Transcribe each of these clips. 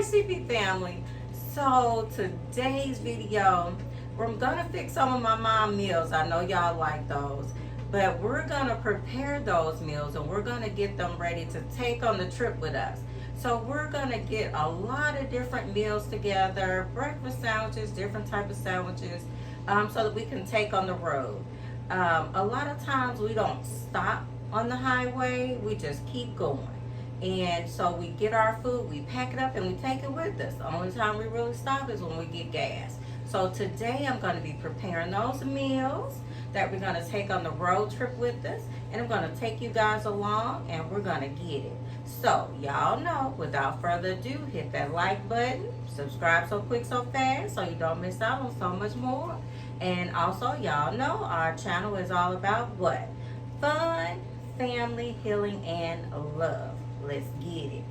CP family. So today's video, we're gonna fix some of my mom meals. I know y'all like those, but we're gonna prepare those meals and we're gonna get them ready to take on the trip with us. So we're gonna get a lot of different meals together, breakfast sandwiches, different type of sandwiches, so that we can take on the road. A lot of times we don't stop on the highway, we just keep going. And so we get our food, we pack it up, and we take it with us. The only time we really stop is when we get gas. So today I'm going to be preparing those meals that we're going to take on the road trip with us. And I'm going to take you guys along and we're going to get it. So y'all know, without further ado, hit that like button, subscribe so quick so fast so you don't miss out on so much more. And also y'all know our channel is all about what? Fun, family, healing, and love. Let's get it.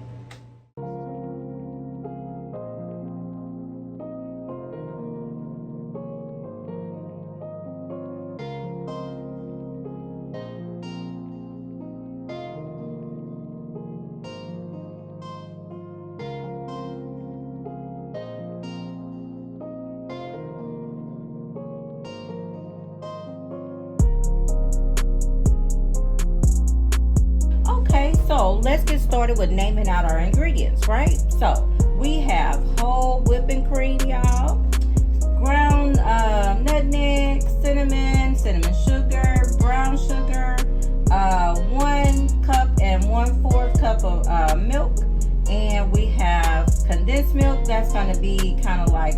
Okay, so let's get started with naming out our ingredients, right? So we have whole whipping cream, y'all, ground nutmeg, cinnamon sugar, brown sugar, 1 cup and 1/4 cup of milk, and we have condensed milk. That's going to be kind of like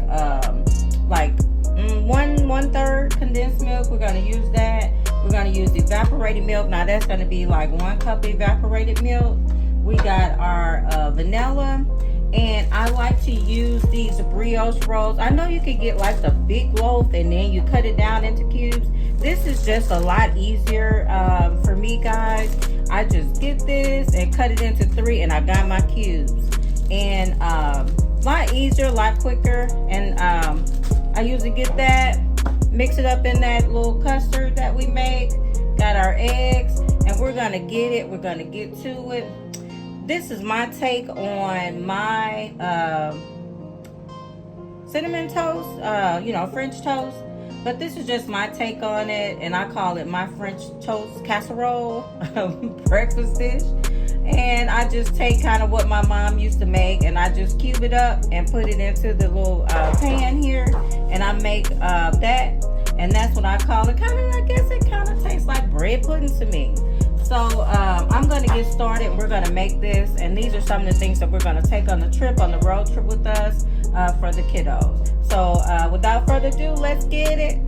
one third condensed milk. We're going to use that. We're going to use evaporated milk. Now that's going to be like 1 cup evaporated milk. We got our vanilla, and I like to use these brioche rolls. I know you could get like the big loaf and then you cut it down into cubes. This is just a lot easier for me, guys. I just get this and cut it into 3 and I got my cubes. And a lot easier, a lot quicker. And I usually get that, mix it up in that little custard that we make. Got our eggs, and we're gonna get it. We're gonna get to it. This is my take on my cinnamon toast, French toast. But this is just my take on it, and I call it my French toast casserole breakfast dish. And I just take kind of what my mom used to make, and I just cube it up and put it into the little pan here, and I make that, and that's what I call it. I guess it kind of tastes like bread pudding to me. So I'm going to get started. We're going to make this, and these are some of the things that we're going to take on the trip, on the road trip with us for the kiddos. So without further ado, let's get it.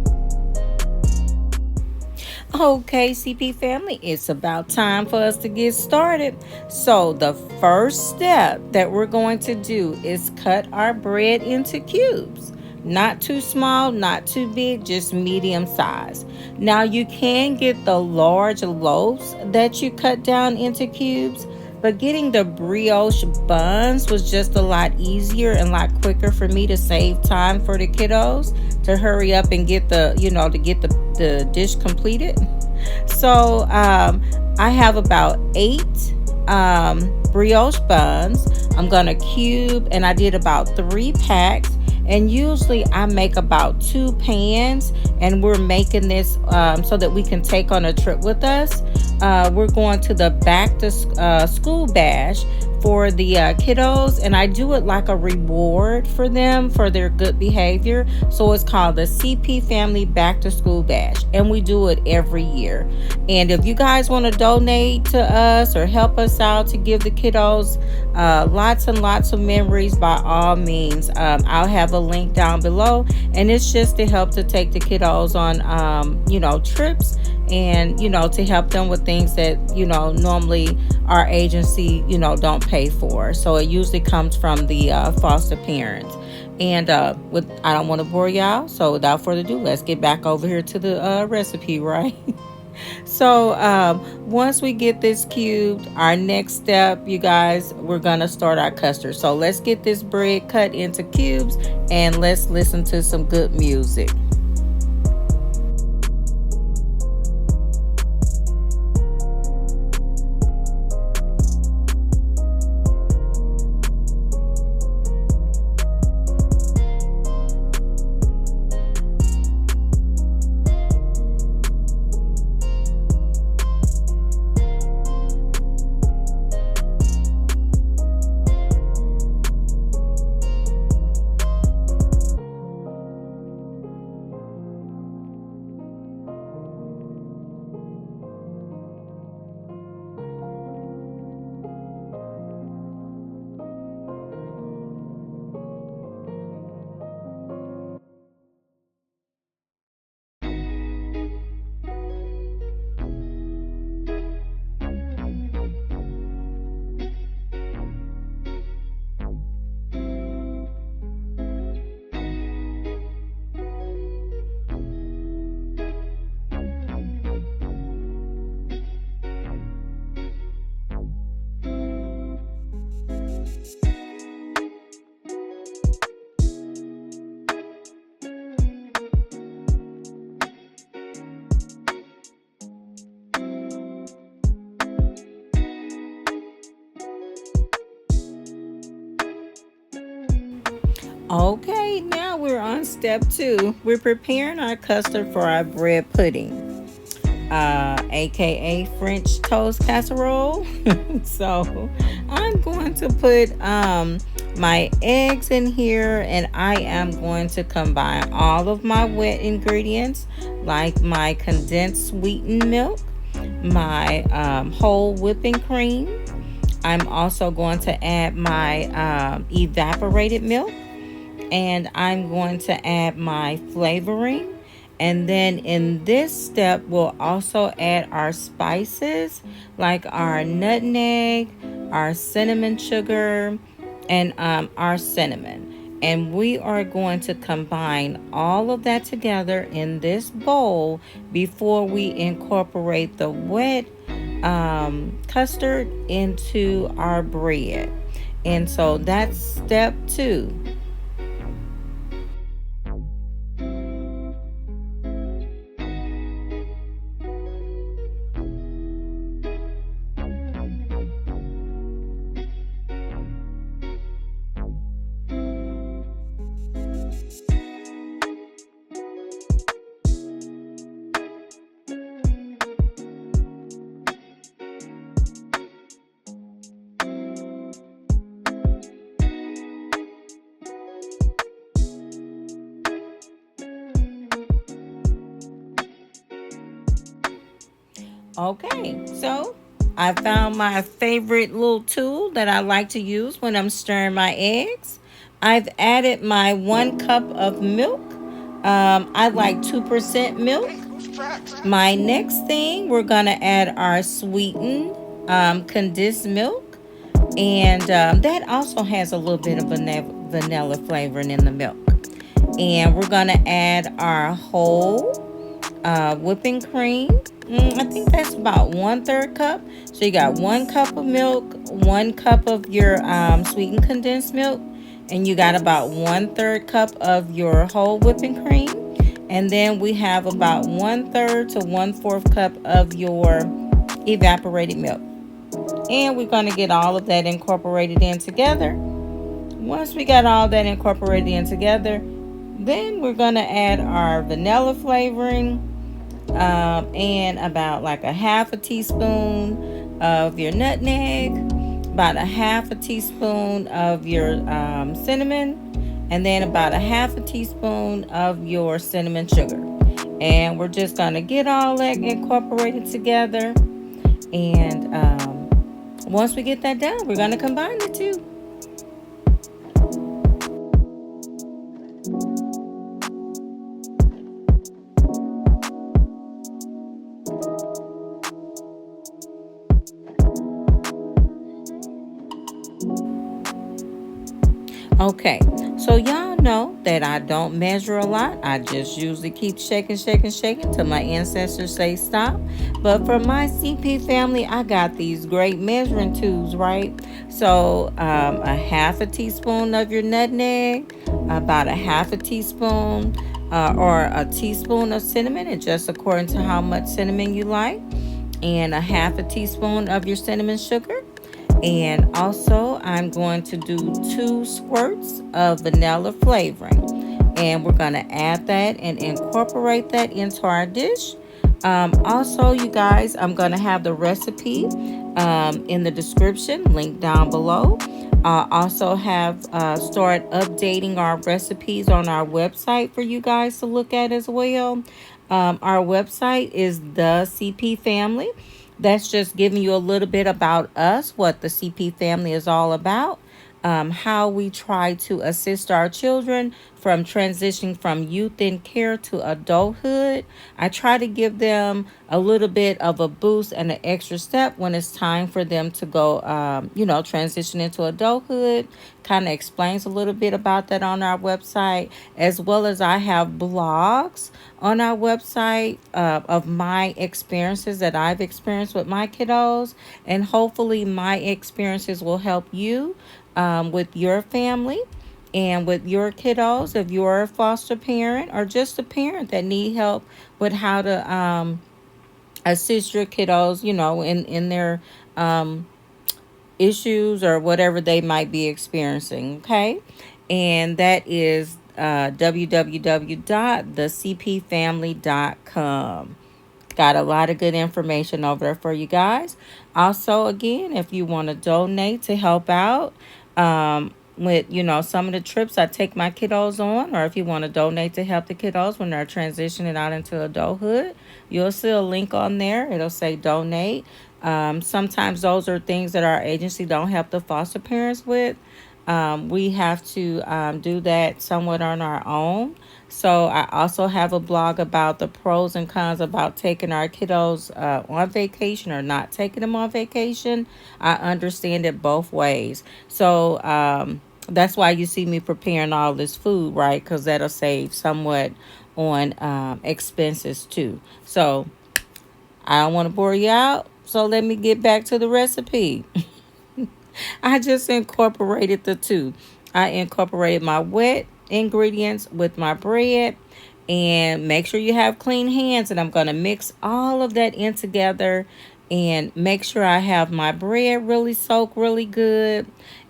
Okay, CP family, it's about time for us to get started. So the first step that we're going to do is cut our bread into cubes. Not too small, not too big, just medium size. Now you can get the large loaves that you cut down into cubes, but getting the brioche buns was just a lot easier and a lot quicker for me to save time for the kiddos to hurry up and get the dish completed. So I have about 8 brioche buns. I'm gonna cube, and I did about 3 packs. And usually I make about 2 pans, and we're making this so that we can take on a trip with us. We're going to the back to school bash for the kiddos, and I do it like a reward for them for their good behavior. So it's called the CP Family Back to School Bash, and we do it every year. And if you guys want to donate to us or help us out to give the kiddos lots and lots of memories, by all means, I'll have a link down below, and it's just to help to take the kiddos on trips, and to help them with things that normally our agency don't pay for. So it usually comes from the foster parents. And I don't want to bore y'all, so without further ado, let's get back over here to the recipe, right? So once we get this cubed, our next step, you guys, we're gonna start our custard. So let's get this bread cut into cubes, and let's listen to some good music. Okay, now we're on step two. We're preparing our custard for our bread pudding, aka French toast casserole. So I'm going to put my eggs in here, and I am going to combine all of my wet ingredients like my condensed sweetened milk, my whole whipping cream. I'm also going to add my evaporated milk, and I'm going to add my flavoring. And then in this step, we'll also add our spices like our nutmeg, our cinnamon sugar, and our cinnamon. And we are going to combine all of that together in this bowl before we incorporate the wet custard into our bread. And so that's step two. Okay, so I found my favorite little tool that I like to use when I'm stirring my eggs. I've added my 1 cup of milk. I like 2% milk. My next thing, we're gonna add our sweetened condensed milk, and that also has a little bit of vanilla flavoring in the milk. And we're gonna add our whole whipping cream. I think that's about 1/3 cup. So you got 1 cup of milk, 1 cup of your sweetened condensed milk, and you got about 1/3 cup of your whole whipping cream. And then we have about 1/3 to 1/4 cup of your evaporated milk. And we're going to get all of that incorporated in together. Once we got all that incorporated in together, then we're going to add our vanilla flavoring, and about like a half a teaspoon of your nutmeg, about a half a teaspoon of your cinnamon, and then about a half a teaspoon of your cinnamon sugar. And we're just going to get all that incorporated together. And once we get that done, we're going to combine the two. Okay, so y'all know that I don't measure a lot. I just usually keep shaking, shaking, shaking till my ancestors say stop. But for my CP family, I got these great measuring tubes, right? So a half a teaspoon of your nutmeg, about a half a teaspoon or a teaspoon of cinnamon, and just according to how much cinnamon you like, and a half a teaspoon of your cinnamon sugar. And also, I'm going to do 2 squirts of vanilla flavoring. And we're going to add that and incorporate that into our dish. Also, you guys, I'm going to have the recipe in the description, link down below. Also have start updating our recipes on our website for you guys to look at as well. Our website is the CP Family. That's just giving you a little bit about us, what the CP family is all about, how we try to assist our children from transitioning from youth in care to adulthood. I try to give them a little bit of a boost and an extra step when it's time for them to go, transition into adulthood. Kind of explains a little bit about that on our website, as well as I have blogs on our website of my experiences that I've experienced with my kiddos, and hopefully my experiences will help you with your family and with your kiddos if you're a foster parent or just a parent that need help with how to assist your kiddos, in their issues or whatever they might be experiencing. Okay. and that is www.thecpfamily.com. Got a lot of good information over there for you guys. Also, again, if you want to donate to help out with some of the trips I take my kiddos on, or if you want to donate to help the kiddos when they're transitioning out into adulthood, you'll see a link on there. It'll say donate. Sometimes those are things that our agency don't help the foster parents with. We have to do that somewhat on our own. So I also have a blog about the pros and cons about taking our kiddos on vacation or not taking them on vacation. I understand it both ways. So that's why you see me preparing all this food, right? Because that'll save somewhat on expenses too. So I don't want to bore you out. So let me get back to the recipe. I just incorporated the two. I incorporated my wet ingredients with my bread, and make sure you have clean hands, and I'm going to mix all of that in together and make sure I have my bread really soaked really good.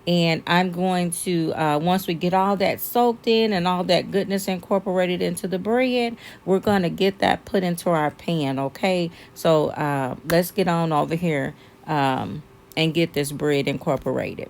And I'm going to, once we get all that soaked in and all that goodness incorporated into the bread, we're going to get that put into our pan, okay? So let's get on over here and get this bread incorporated.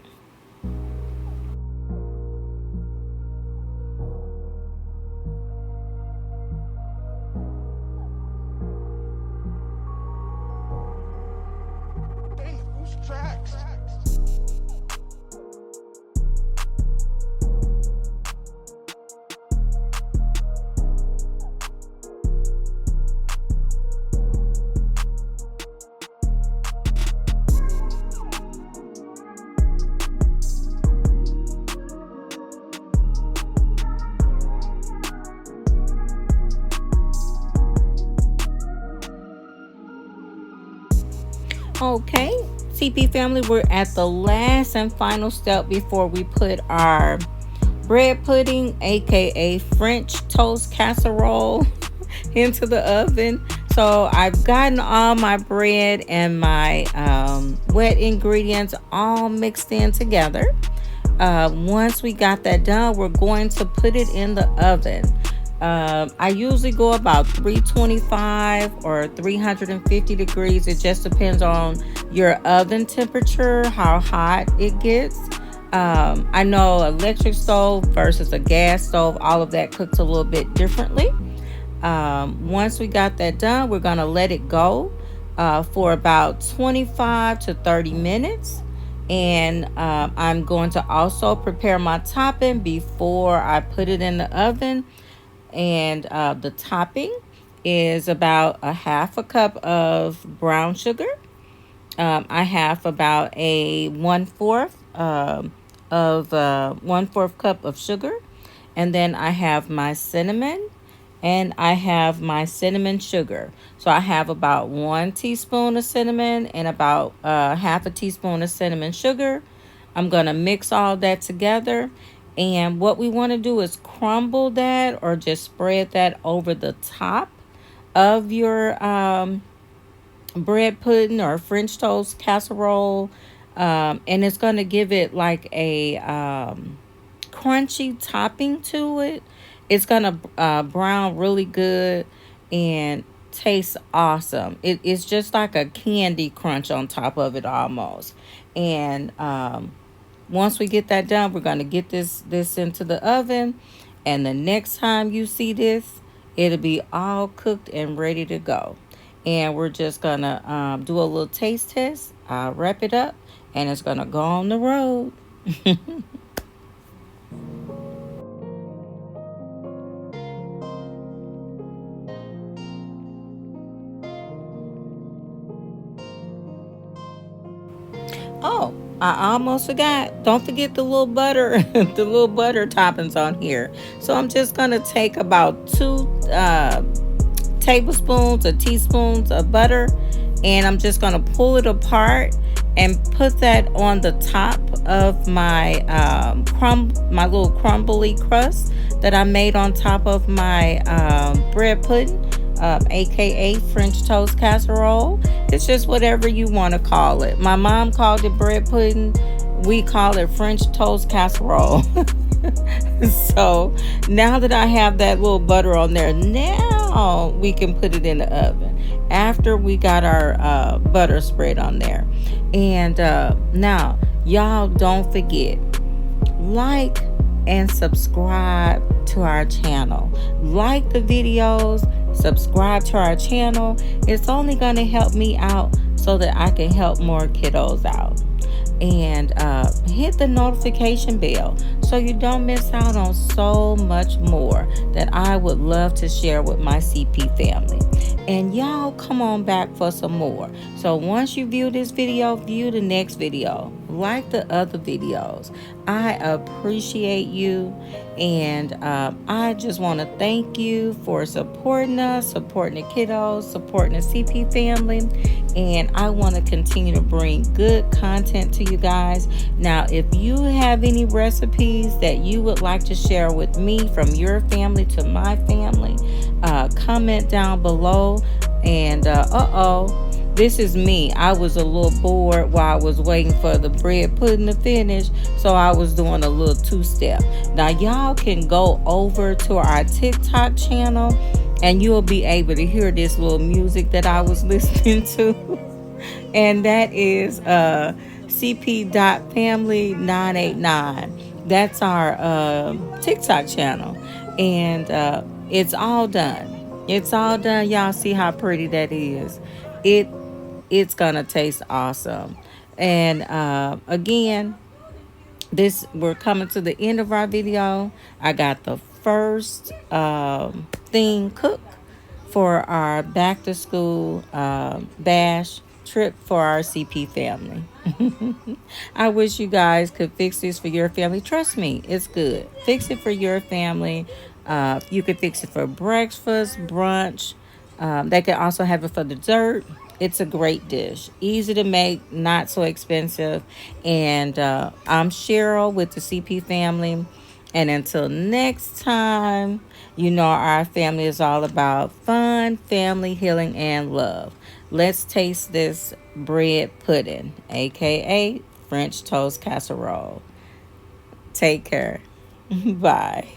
Okay, CP family, we're at the last and final step before we put our bread pudding, aka French toast casserole, into the oven. So I've gotten all my bread and my wet ingredients all mixed in together. Once we got that done, we're going to put it in the oven. I usually go about 325 or 350 degrees. It just depends on your oven temperature, how hot it gets. I know electric stove versus a gas stove, all of that cooks a little bit differently. Once we got that done, we're going to let it go for about 25 to 30 minutes. And I'm going to also prepare my topping before I put it in the oven. And the topping is about a half a cup of brown sugar. I have about a one fourth cup of sugar, and then I have my cinnamon, and I have my cinnamon sugar. So I have about 1 teaspoon of cinnamon and about half a teaspoon of cinnamon sugar. I'm gonna mix all that together. And what we want to do is crumble that or just spread that over the top of your bread pudding or French toast casserole. And it's going to give it like a crunchy topping to it. It's going to brown really good and taste awesome. It's just like a candy crunch on top of it almost. And once we get that done, we're going to get this into the oven. And the next time you see this, it'll be all cooked and ready to go. And we're just going to do a little taste test. I'll wrap it up, and it's going to go on the road. Oh, I almost forgot. Don't forget the little butter, the little butter toppings on here. So I'm just going to take about 2 tablespoons or teaspoons of butter, and I'm just going to pull it apart and put that on the top of my my little crumbly crust that I made on top of my bread pudding, aka French toast casserole. It's just whatever you want to call it. My mom called it bread pudding. We call it French toast casserole. So now that I have that little butter on there, now we can put it in the oven after we got our butter spread on there. And now, y'all don't forget, like and subscribe to our channel. Like the videos, subscribe to our channel. It's only going to help me out so that I can help more kiddos out. And hit the notification bell so you don't miss out on so much more that I would love to share with my CP family. And y'all come on back for some more. So once you view this video, view the next video, like the other videos. I appreciate you, and I just want to thank you for supporting us, supporting the kiddos, supporting the CP family. And I want to continue to bring good content to you guys. Now, if you have any recipes that you would like to share with me from your family to my family, comment down below. And this is me. I was a little bored while I was waiting for the bread pudding to finish, so I was doing a little two-step. Now, y'all can go over to our TikTok channel and you'll be able to hear this little music that I was listening to. And that is cp.family989. That's our TikTok channel. And it's all done. It's all done. Y'all see how pretty that is. It's gonna taste awesome. And again, this we're coming to the end of our video. I got the first thing cooked for our back to school bash trip for our CP family. I wish you guys could fix this for your family. Trust me, it's good. Fix it for your family. You could fix it for breakfast, brunch. They can also have it for dessert. It's a great dish. Easy to make, not so expensive. And I'm Cheryl with the CP family. And until next time, you know our family is all about fun, family, healing, and love. Let's taste this bread pudding, aka French toast casserole. Take care. Bye.